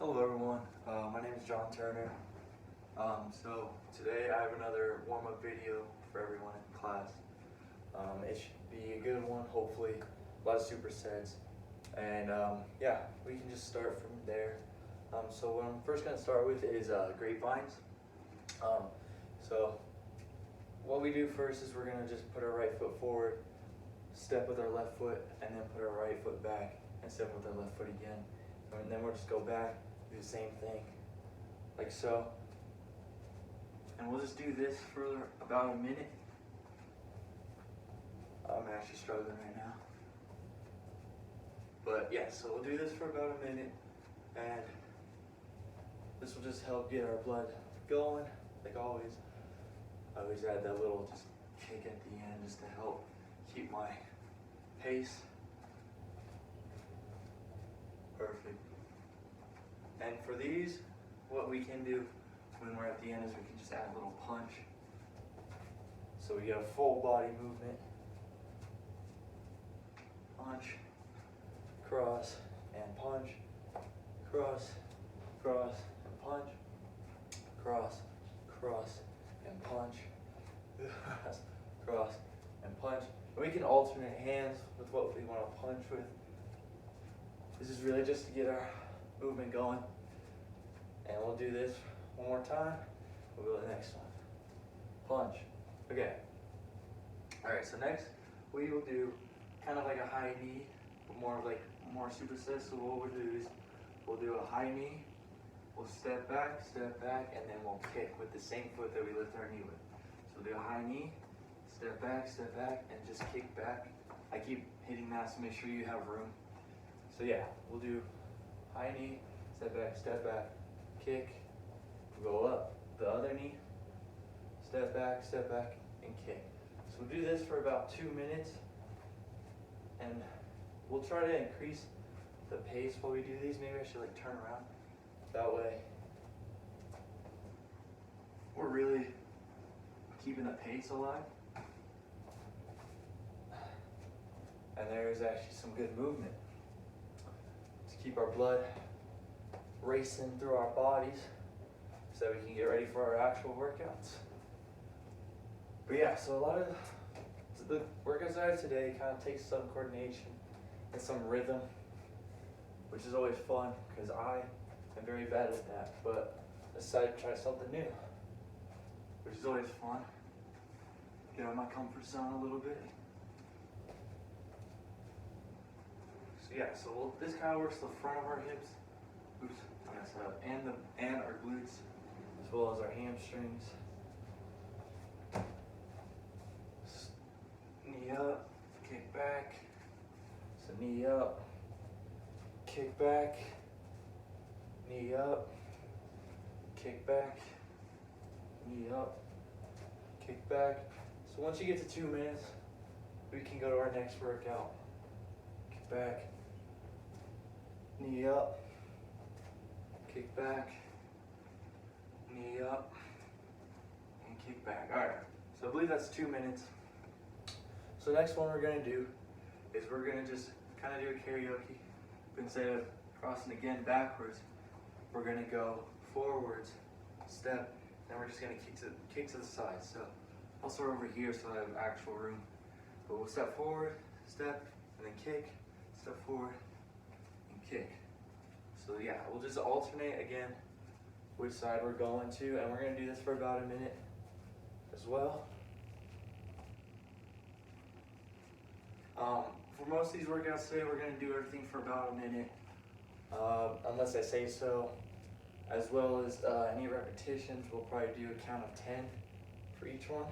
Hello everyone, my name is John Turner. So today I have another warm-up video for everyone in class. It should be a good one, hopefully, a lot of supersets. And yeah, we can just start from there. So what I'm first going to start with is grapevines. So what we do first is we're going to just put our right foot forward, step with our left foot, and then put our right foot back and step with our left foot again. And then we'll just go back, do the same thing, like so. And we'll just do this for about a minute. I'm actually struggling right now. But yeah, so we'll do this for about a minute, and this will just help get our blood going, like always. I always add that little just kick at the end just to help keep my pace. Perfect. And for these, what we can do when we're at the end is we can just add a little punch. So we get a full body movement. Punch, cross, and punch. Cross, cross, and punch. Cross, cross, and punch. Cross, and punch. And we can alternate hands with what we want to punch with. This is really just to get our movement going. And we'll do this one more time. We'll go to the next one. Punch. Okay. Alright, so next we will do kind of like a high knee, but more supersets. So what we'll do is we'll do a high knee, we'll step back, and then we'll kick with the same foot that we lift our knee with. So we'll do a high knee, step back, and just kick back. I keep hitting that, so make sure you have room. So yeah, we'll do high knee, step back, kick, go up. The other knee, step back, and kick. So we'll do this for about 2 minutes, and we'll try to increase the pace while we do these. Maybe I should turn around. That way, we're really keeping the pace alive. And there's actually some good movement to keep our blood racing through our bodies so that we can get ready for our actual workouts. But yeah, so a lot of the workouts I have today kind of takes some coordination and some rhythm, which is always fun because I am very bad at that, but I decided to try something new, which is always fun. Get out of my comfort zone a little bit. So yeah, so this kind of works the front of our hips, oops, I messed up, and our glutes, as well as our hamstrings. Knee up, kick back. So knee up, kick back, knee up, kick back, knee up, kick back. So once you get to 2 minutes, we can go to our next workout. Kick back, knee up, kick back, knee up, and kick back. All right, so I believe that's 2 minutes. So next one we're gonna do is we're gonna just kind of do a karaoke. But instead of crossing again backwards, we're gonna go forwards, step, then we're just gonna kick to the side. So I'll start over here so I have actual room. But we'll step forward, step, and then kick, step forward, and kick. So yeah, we'll just alternate again which side we're going to, and we're gonna do this for about a minute as well. For most of these workouts today, we're going to do everything for about a minute, unless I say so, as well as any repetitions. We'll probably do a count of 10 for each one.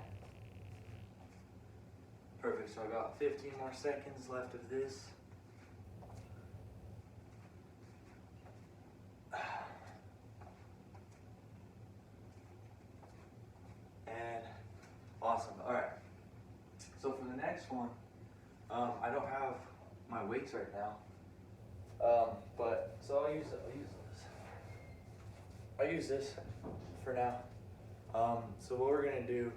Perfect, so I got 15 more seconds left of this. And awesome, all right. So for the next one, I don't have my weights right now, but so I'll use this for now. So what we're gonna do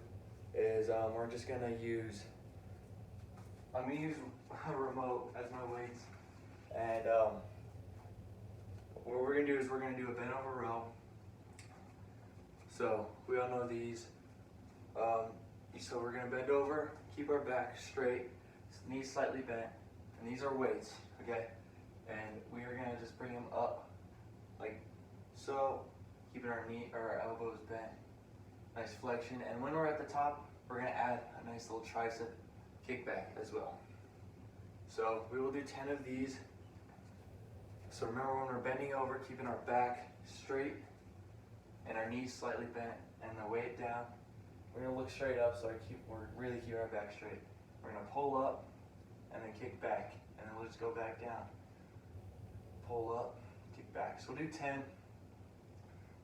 is we're just gonna use. I'm gonna use a remote as my weights, and what we're gonna do is we're gonna do a bent over row. So we all know these. So we're gonna bend over, keep our back straight, knees slightly bent, and these are weights, okay? And we are gonna just bring them up like so, keeping our elbows bent. Nice flexion, and when we're at the top, we're gonna add a nice little tricep kickback as well. So we will do 10 of these. So remember, when we're bending over, keeping our back straight and our knees slightly bent and the weight down. We're gonna look straight up, so we're really keep our back straight. We're gonna pull up and then kick back, and then we'll just go back down. Pull up, kick back. So we'll do 10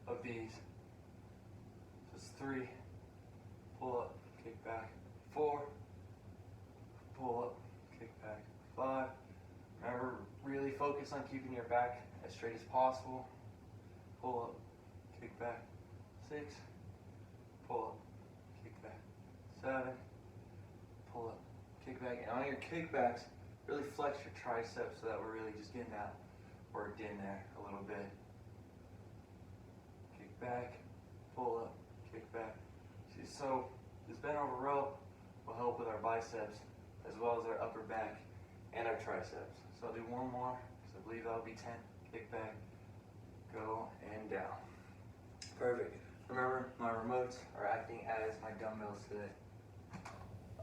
of these. So it's 3, pull up, kick back. 4, pull up, kick back. 5. Remember, really focus on keeping your back as straight as possible. Pull up, kick back. 6, pull up, kick back. 7, pull up, kick back. And on your kickbacks, really flex your triceps so that we're really just getting that worked in there a little bit. Kick back, pull up, kick back. See, so this bent over row will help with our biceps as well as our upper back and our triceps. So I'll do one more, because I believe that'll be 10. Kick back, go, and down. Perfect. Remember, my remotes are acting as my dumbbells today.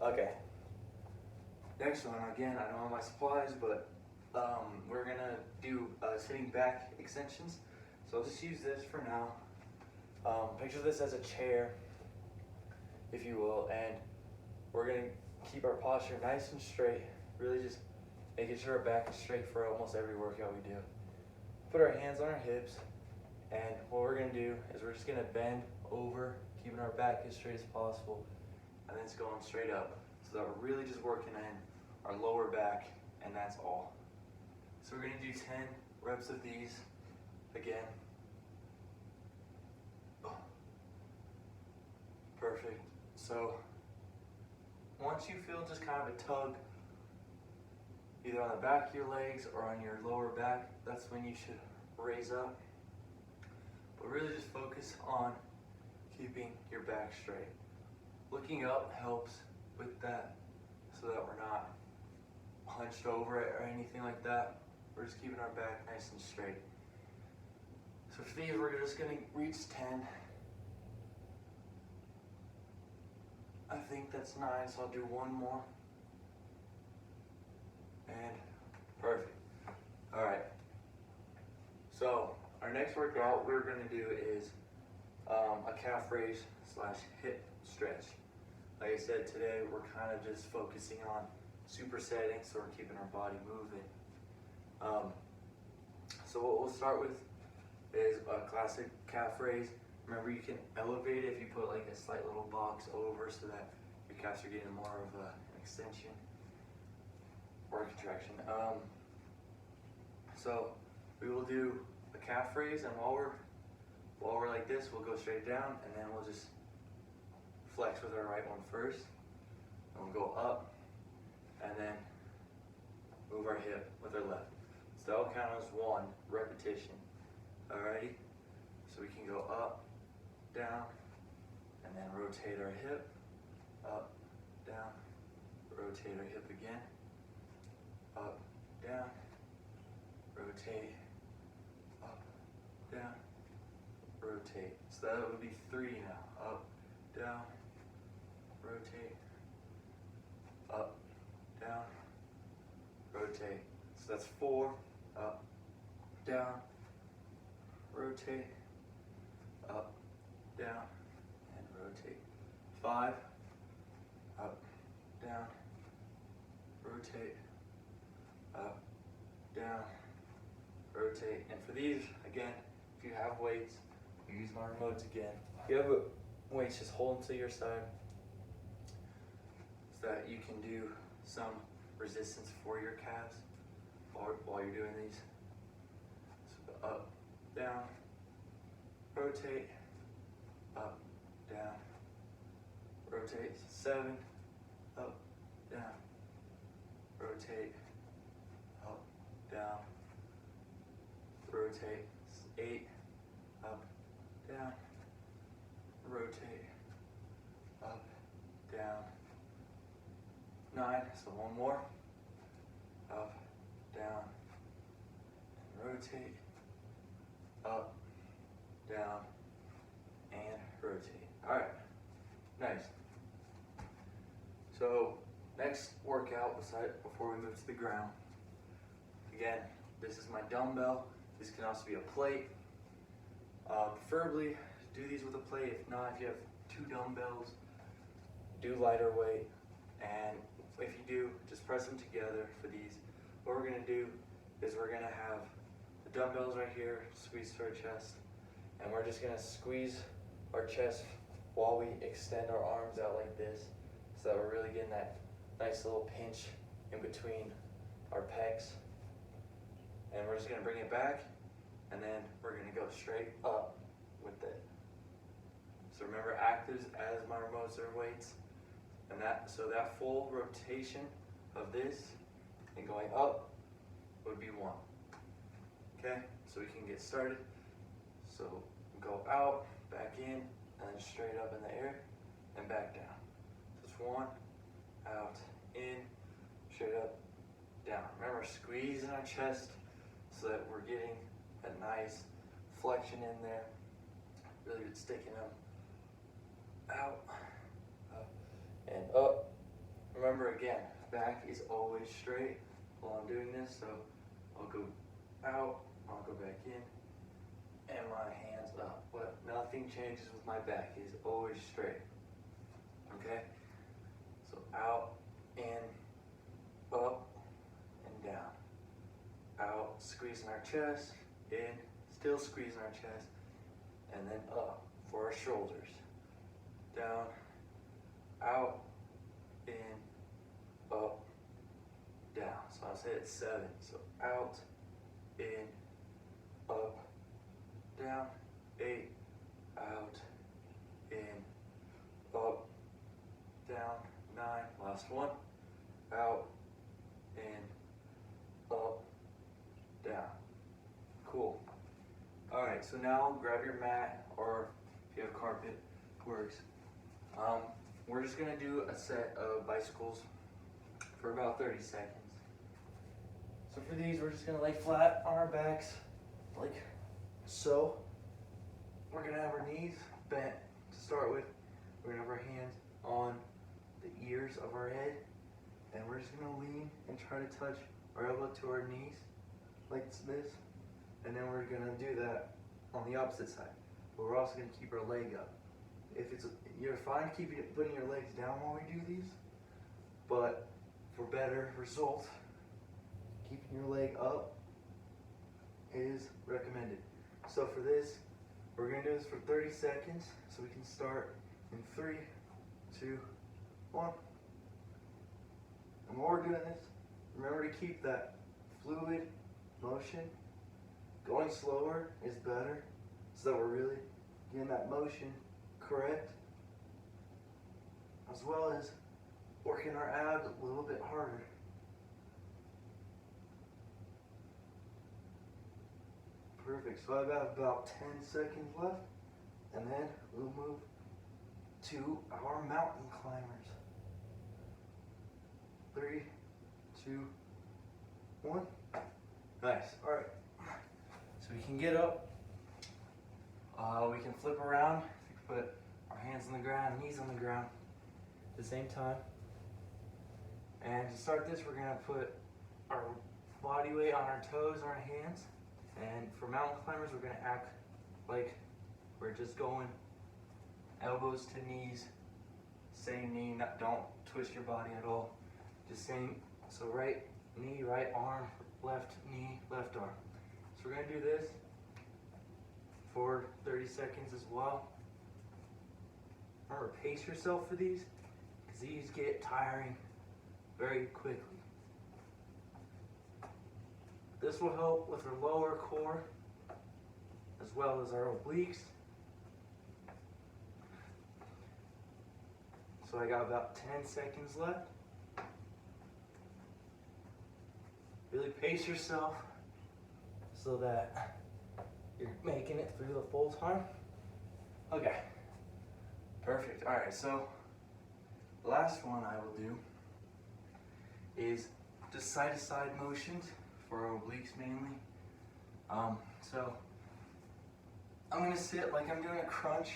Okay. Next one, again, I don't have my supplies, but we're gonna do sitting back extensions. So I'll just use this for now. Picture this as a chair, if you will, and we're gonna keep our posture nice and straight, really just making sure our back is straight for almost every workout we do. Put our hands on our hips, and what we're gonna do is we're just gonna bend over, keeping our back as straight as possible, and then it's going straight up. So that we're really just working in our lower back, and that's all. So we're gonna do 10 reps of these again. Perfect. So once you feel just kind of a tug, either on the back of your legs or on your lower back, that's when you should raise up. But really just focus on keeping your back straight. Looking up helps with that so that we're not hunched over it or anything like that. We're just keeping our back nice and straight. So for these, we're just gonna reach 10. I think that's 9, so I'll do one more. And perfect. All right. So our next workout we're gonna do is a calf raise / hip stretch. Like I said, today we're kind of just focusing on supersetting, so we're keeping our body moving. So what we'll start with is a classic calf raise. Remember, you can elevate it if you put like a slight little box over so that your calves are getting more of an extension or a contraction. So we will do a calf raise, and while we're like this, we'll go straight down, and then we'll just flex with our right one first, and we'll go up, and then move our hip with our left. So that'll count as 1 repetition. Alrighty? So we can go up, down, and then rotate our hip, up, down, rotate our hip again, up, down, rotate, up, down, rotate. So that would be 3 now. Up, down, rotate, up, down, rotate. So that's 4, up, down, rotate, up, down, and rotate. 5, up, down, rotate, up, down, rotate. And for these, again, if you have weights, you use my remotes again. If you have weights, just hold them to your side so that you can do some resistance for your calves while you're doing these. So up, down, rotate, up, down, rotate. 7, up, down, rotate, up, down, rotate. 8, up, down, rotate, up, down, 9, so one more, up, down, and rotate, up, down, and rotate. All right, nice. So next workout before we move to the ground, again, this is my dumbbell. This can also be a plate. Preferably do these with a plate. If not, if you have 2 dumbbells, do lighter weight. And if you do, just press them together for these. What we're gonna do is we're gonna have the dumbbells right here, squeeze to our chest, and we're just gonna squeeze our chest while we extend our arms out like this, so that we're really getting that nice little pinch in between our pecs. And we're just gonna bring it back, and then we're gonna go straight up with it. So remember, actives as my remotes are weights, and that full rotation of this and going up would be 1. Okay, so we can get started. So go out, back in, and then straight up in the air and back down. So it's 1, out, in, straight up, down. Remember, squeezing our chest so that we're getting a nice flexion in there, really sticking them out, up, and up. Remember, again, back is always straight while I'm doing this, so I'll go out, I'll go back in, and my hands up. But nothing changes with my back, it is always straight. Okay? So out, in, up, and down. Out, squeezing our chest, in, still squeezing our chest, and then up for our shoulders. Down, out, in, up, down. So I'll say it's 7. So out, in, up, down, 8, out, in, up, down, 9, last one, out, in, up, down. Cool. All right, so now grab your mat, or if you have carpet, works. We're just gonna do a set of bicycles for about 30 seconds. So for these, we're just gonna lay flat on our backs, like so. We're gonna have our knees bent to start with. We're gonna have our hands on the ears of our head, and we're just gonna lean and try to touch our elbow to our knees, like this. And then we're gonna do that on the opposite side. But we're also gonna keep our leg up. You're fine putting your legs down while we do these, but for better result, keeping your leg up is recommended. So for this, we're gonna do this for 30 seconds, so we can start in 3, 2, 1. And while we're doing this, remember to keep that fluid motion. Going slower is better, so that we're really getting that motion correct, as well as working our abs a little bit harder. Perfect, so I've got about 10 seconds left, and then we'll move to our mountain climbers. 3, 2, 1. Nice, all right. So we can get up, we can flip around, we can put our hands on the ground, knees on the ground at the same time. And to start this, we're gonna put our body weight on our toes, on our hands. And for mountain climbers, we're gonna act like we're just going elbows to knees, same knee, don't twist your body at all. Just same, so right knee, right arm, left knee, left arm. So we're gonna do this for 30 seconds as well. Remember, pace yourself for these, because these get tiring very quickly. This will help with our lower core as well as our obliques. So I got about 10 seconds left. Really pace yourself so that you're making it through the full time. Okay, perfect. All right, so last one I will do is just side-to-side motions for our obliques mainly. So I'm gonna sit like I'm doing a crunch,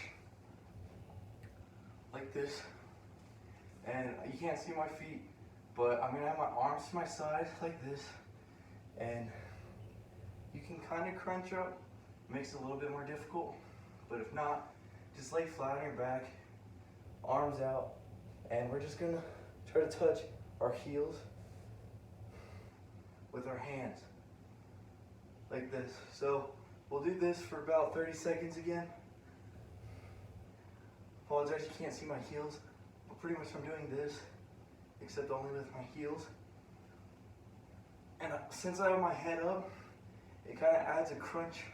like this, and you can't see my feet, but I'm gonna have my arms to my side like this, and you can kind of crunch up. Makes it a little bit more difficult, but if not, just lay flat on your back, arms out, and we're just gonna try to touch our heels with our hands, like this. So we'll do this for about 30 seconds again. Apologize, you can't see my heels, but pretty much I'm doing this, except only with my heels. And since I have my head up, it kind of adds a crunch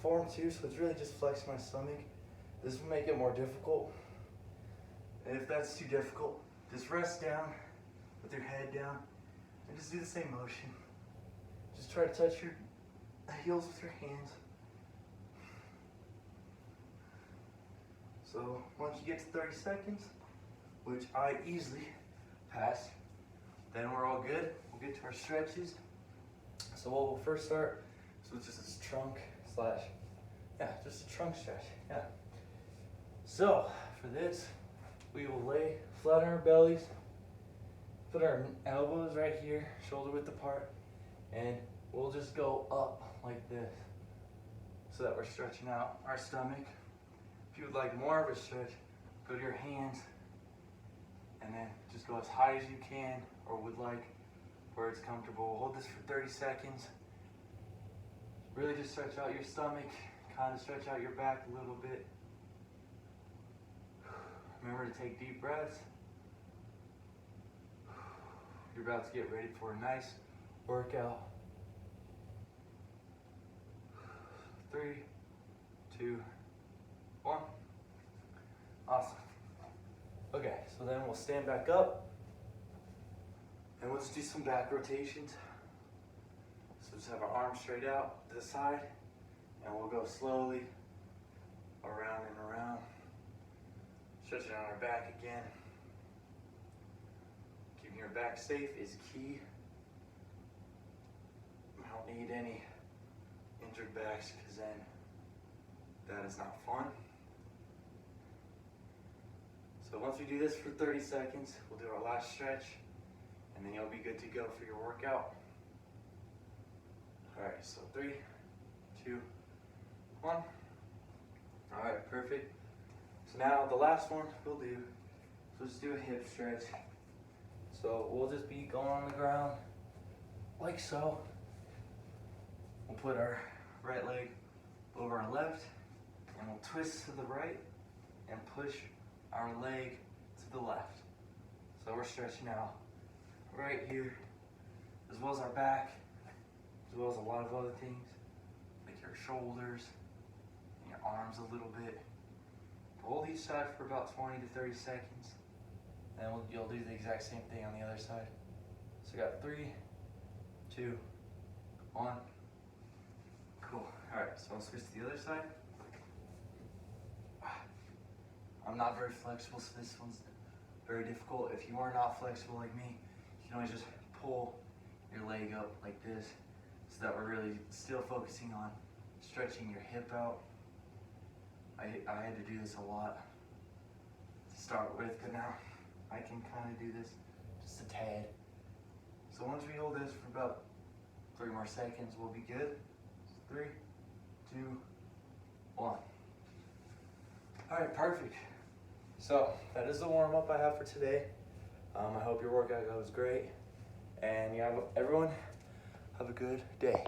form too, so it's really just flexing my stomach. This will make it more difficult. And if that's too difficult, just rest down with your head down and just do the same motion. Just try to touch your heels with your hands. So once you get to 30 seconds, which I easily pass, then we're all good. We'll get to our stretches. So what we'll first start is with just this trunk slash, just a trunk stretch, So for this, we will lay flat on our bellies, put our elbows right here, shoulder width apart, and we'll just go up like this so that we're stretching out our stomach. If you would like more of a stretch, go to your hands and then just go as high as you can or would like where it's comfortable. Hold this for 30 seconds. Really just stretch out your stomach, kind of stretch out your back a little bit. Remember to take deep breaths. You're about to get ready for a nice workout. 3, 2, 1. Awesome. Okay, so then we'll stand back up and we'll just do some back rotations. So just have our arms straight out to the side and we'll go slowly around and around. Stretching on our back again. Keeping your back safe is key. I don't need any injured backs because then that is not fun. So once we do this for 30 seconds, we'll do our last stretch and then you'll be good to go for your workout. All right, so 3, 2, 1. All right, perfect. So now the last one we'll do, so just do a hip stretch. So we'll just be going on the ground like so. We'll put our right leg over our left and we'll twist to the right and push our leg to the left. So we're stretching out right here, as well as our back, as well as a lot of other things, like your shoulders and your arms a little bit. Hold each side for about 20 to 30 seconds, and you'll do the exact same thing on the other side. So we got 3, 2, 1. Cool. All right, so I'll switch to the other side. I'm not very flexible, so this one's very difficult. If you are not flexible like me, you can always just pull your leg up like this so that we're really still focusing on stretching your hip out. I had to do this a lot to start with, but now I can kind of do this just a tad. So once we hold this for about 3 more seconds, we'll be good. 3, 2, 1. All right, perfect. So that is the warm up I have for today. I hope your workout goes great, and everyone have a good day.